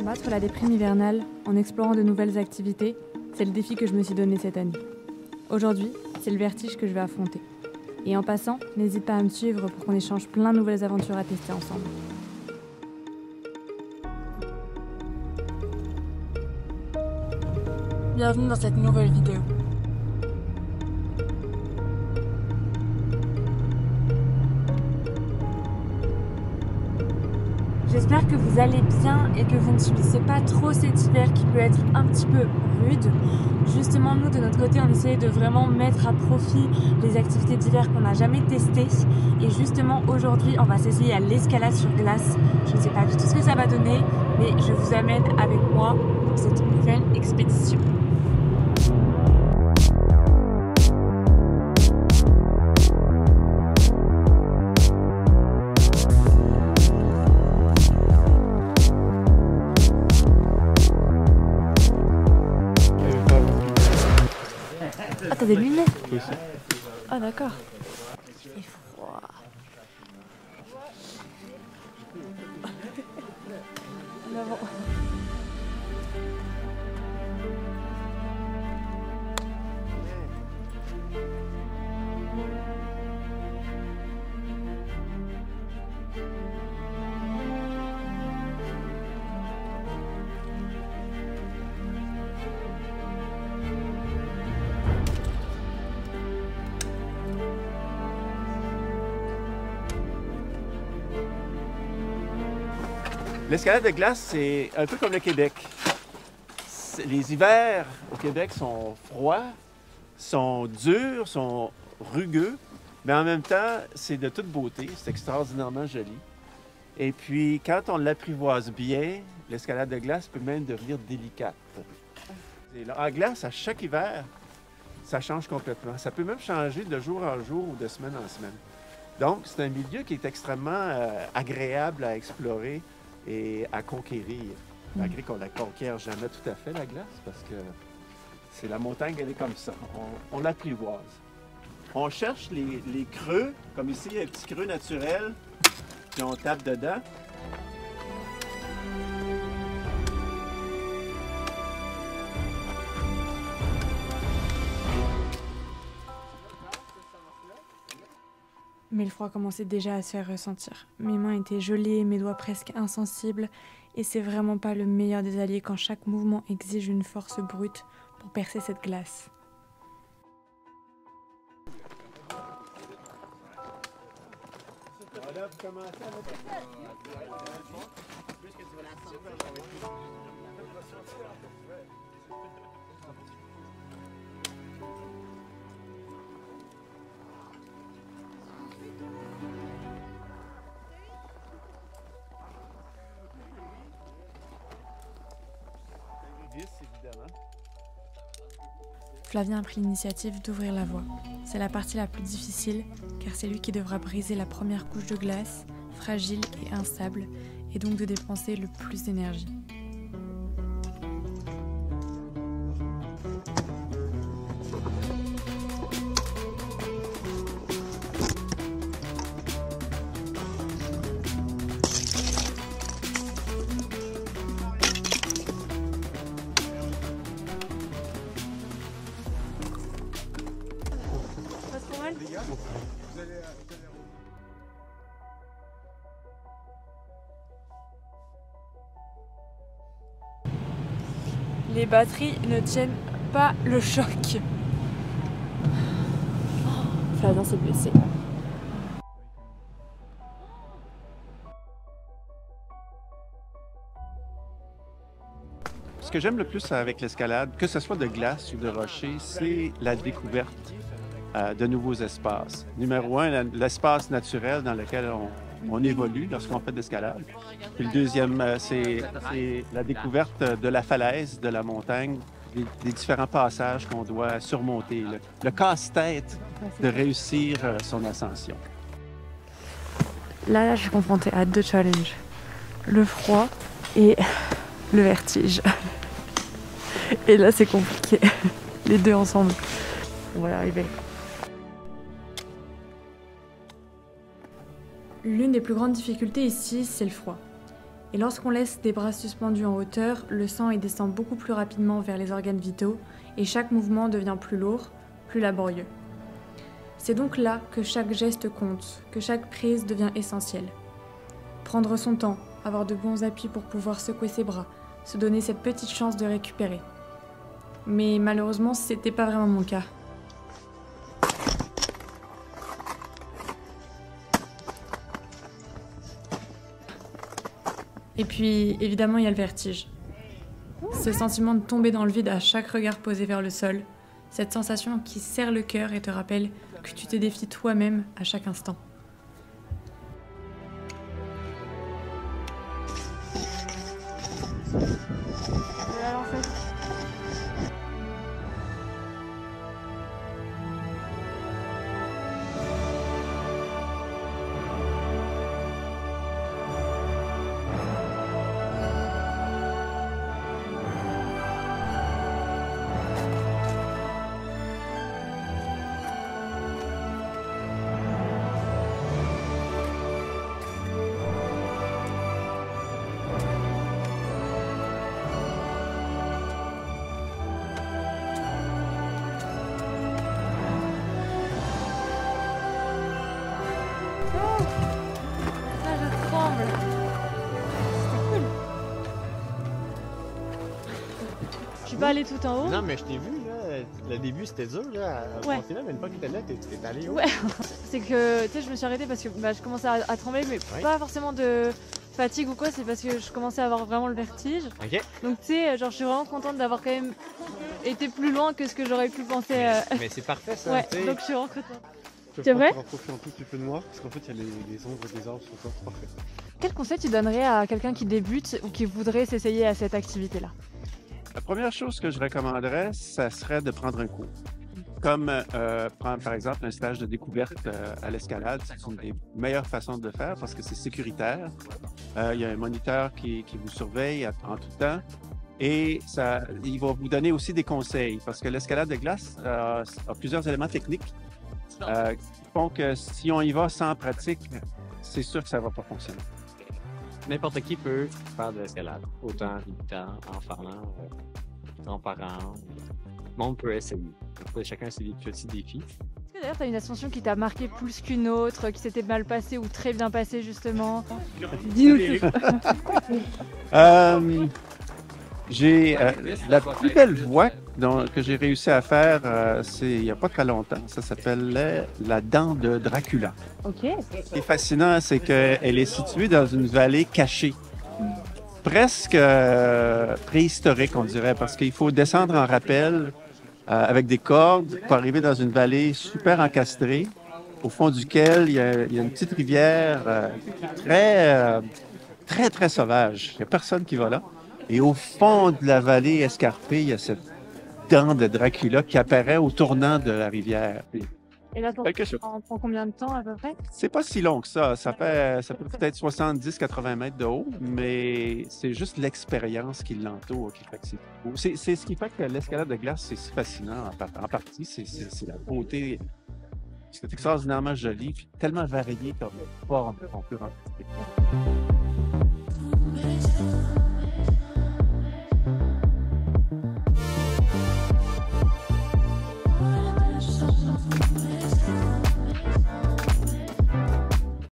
Combattre la déprime hivernale en explorant de nouvelles activités, c'est le défi que je me suis donné cette année. Aujourd'hui, c'est le vertige que je vais affronter. Et en passant, n'hésite pas à me suivre pour qu'on échange plein de nouvelles aventures à tester ensemble. Bienvenue dans cette nouvelle vidéo. J'espère que vous allez bien et que vous ne subissez pas trop cet hiver qui peut être un petit peu rude. Justement, nous de notre côté, on essaye de vraiment mettre à profit les activités d'hiver qu'on n'a jamais testées. Et justement, aujourd'hui, on va s'essayer à l'escalade sur glace. Je ne sais pas du tout ce que ça va donner, mais je vous amène avec moi pour cette nouvelle expédition. Ah, t'as des lunettes? Oui, aussi. Ah, d'accord. Il fait froid. En avant. L'escalade de glace, c'est un peu comme le Québec. Les hivers au Québec sont froids, sont durs, sont rugueux, mais en même temps, c'est de toute beauté, c'est extraordinairement joli. Et puis, quand on l'apprivoise bien, l'escalade de glace peut même devenir délicate. Et là, en glace, à chaque hiver, ça change complètement. Ça peut même changer de jour en jour ou de semaine en semaine. Donc, c'est un milieu qui est extrêmement agréable à explorer et à conquérir, malgré qu'on ne la conquiert jamais tout à fait, la glace, parce que c'est la montagne, elle est comme ça. On l'apprivoise. On cherche les creux, comme ici, il y a un petit creux naturel, puis on tape dedans. Mais le froid commençait déjà à se faire ressentir. Mes mains étaient gelées, mes doigts presque insensibles, et c'est vraiment pas le meilleur des alliés quand chaque mouvement exige une force brute pour percer cette glace. Flavien a pris l'initiative d'ouvrir la voie. C'est la partie la plus difficile, car c'est lui qui devra briser la première couche de glace, fragile et instable, et donc de dépenser le plus d'énergie. Les batteries ne tiennent pas le choc. Flavien s'est blessé. Ce que j'aime le plus avec l'escalade, que ce soit de glace ou de rocher, c'est la découverte de nouveaux espaces. Numéro un, l'espace naturel dans lequel on évolue lorsqu'on fait de l'escalade. Puis le deuxième, c'est la découverte de la falaise, de la montagne, des différents passages qu'on doit surmonter. Le casse-tête de réussir son ascension. Là, je suis confrontée à deux challenges. Le froid et le vertige. Et là, c'est compliqué. Les deux ensemble. On va y arriver. L'une des plus grandes difficultés ici, c'est le froid. Et lorsqu'on laisse des bras suspendus en hauteur, le sang y descend beaucoup plus rapidement vers les organes vitaux et chaque mouvement devient plus lourd, plus laborieux. C'est donc là que chaque geste compte, que chaque prise devient essentielle. Prendre son temps, avoir de bons appuis pour pouvoir secouer ses bras, se donner cette petite chance de récupérer. Mais malheureusement, c'était pas vraiment mon cas. Et puis, évidemment, il y a le vertige. Ce sentiment de tomber dans le vide à chaque regard posé vers le sol, cette sensation qui serre le cœur et te rappelle que tu te défies toi-même à chaque instant. Je suis pas allée tout en haut. Non, mais je t'ai vu, là. Le début, c'était dur, là. À Ouais. monter là, mais une fois que t'étais là, t'es allé haut. Ouais. C'est que, tu sais, je me suis arrêtée parce que je commençais à trembler, mais Ouais. pas forcément de fatigue ou quoi, c'est parce que je commençais à avoir vraiment le vertige. OK. Donc, tu sais, genre, je suis vraiment contente d'avoir quand même été plus loin que ce que j'aurais pu penser. Mais c'est parfait, ça. Ouais, tu sais. donc je suis vraiment contente. Je C'est pense vrai? qu'on va profiter un tout petit peu de moi, parce qu'en fait, il y a les ombres des arbres sur toi, c'est parfait. Quel conseil tu donnerais à quelqu'un qui débute ou qui voudrait s'essayer à cette activité-là? La première chose que je recommanderais, ça serait de prendre un cours. Comme prendre, par exemple, un stage de découverte à l'escalade. C'est une des meilleures façons de le faire parce que c'est sécuritaire. Il y a un moniteur qui vous surveille en tout temps. Et il va vous donner aussi des conseils parce que l'escalade de glace a plusieurs éléments techniques qui font que si on y va sans pratique, c'est sûr que ça ne va pas fonctionner. N'importe qui peut faire de l'escalade, autant débutants, enfants, grands-parents. Le monde peut essayer. Donc, chacun ses petits défis. Est-ce que d'ailleurs tu as une ascension qui t'a marqué plus qu'une autre, qui s'était mal passée ou très bien passée justement? Dis-nous tout. J'ai la plus belle voie que j'ai réussi à faire, c'est il n'y a pas très longtemps. Ça s'appelle la dent de Dracula. Ok. Ce qui est fascinant, c'est qu'elle est située dans une vallée cachée. Presque préhistorique, on dirait, parce qu'il faut descendre en rappel avec des cordes pour arriver dans une vallée super encastrée, au fond duquel il y a une petite rivière très sauvage. Il n'y a personne qui va là. Et au fond de la vallée escarpée, il y a cette dent de Dracula qui apparaît au tournant de la rivière. Et là, Quelque chose. on prend combien de temps à peu près? C'est pas si long que ça. Ça peut peut-être 70-80 mètres de haut, mais c'est juste l'expérience qui l'entoure qui fait que c'est beau. C'est ce qui fait que l'escalade de glace, c'est si fascinant en partie. C'est la beauté. C'est extraordinairement joli, puis tellement varié comme forme qu'on peut rencontrer.